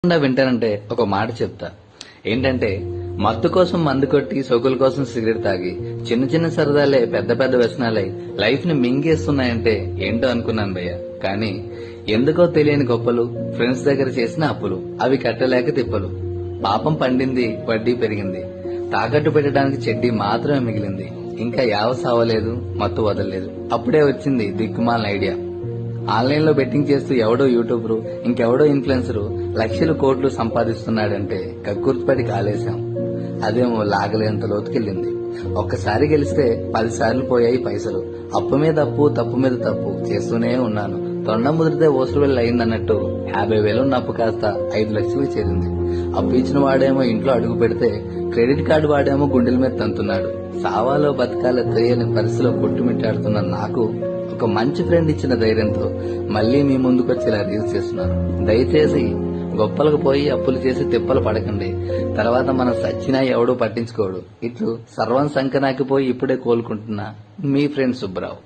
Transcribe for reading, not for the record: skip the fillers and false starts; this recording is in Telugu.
తప్పకుండా వింటానంటే ఒక మాట చెప్తా. ఏంటంటే, మత్తు కోసం మందు కొట్టి సోకుల కోసం సిగరెట్ తాగి చిన్న చిన్న సరదాలే పెద్ద పెద్ద వ్యసనాలై లైఫ్ ని మింగేస్తున్నాయంటే ఏంటో అనుకున్నాను భయ్య. కానీ ఎందుకో తెలియని గొప్పలు, ఫ్రెండ్స్ దగ్గర చేసిన అప్పులు, అవి కట్టలేక తిప్పలు. పాపం పండింది, వడ్డీ పెరిగింది, తాకట్టు పెట్టడానికి చెడ్డీ మాత్రమే మిగిలింది. ఇంకా యావ సావలేదు, మత్తు వదలలేదు. అప్పుడే వచ్చింది దిక్కుమాలిన ఐడియా. ఆన్లైన్ లో బెట్టింగ్ చేస్తూ ఎవడో యూట్యూబరు, ఇంకెవడో ఇన్ఫ్లుయెన్సరు లక్షలు కోట్లు సంపాదిస్తున్నాడంటే కక్కుర్తిపడి కాలేశాం. అదేమో లాగలేంత లోతుకెళ్ళింది. ఒక్కసారి గెలిస్తే 10 సార్లు పోయాయి పైసలు. అప్పు మీద అప్పు, తప్పు మీద తప్పు చేస్తూనే ఉన్నాను. తొండ ముదిరితే ఓసులు వెళ్ళి అయిందన్నట్టు 50,000 ఉన్న అప్పు కాస్త 5 లక్షలు చేరింది. అప్పు ఇచ్చిన వాడేమో ఇంట్లో అడుగు పెడితే, క్రెడిట్ కార్డు వాడేమో గుండెల మీద తంతున్నాడు. సావాలో బతకాల తెలియని పరిస్థితిలో కొట్టుమిట్టాడుతున్న నాకు ఒక మంచి ఫ్రెండ్ ఇచ్చిన ధైర్యంతో మళ్లీ మీ ముందుకొచ్చి ఇలా రీల్స్ చేస్తున్నాను. దయచేసి గొప్పలకు పోయి అప్పులు చేసి తిప్పలు పడకండి. తర్వాత మనం సచ్చినా ఎవడూ పట్టించుకోడు. ఇట్లు సర్వం సంకనాకి పోయి ఇప్పుడే కోలుకుంటున్నా మీ ఫ్రెండ్ సుబ్బరావు.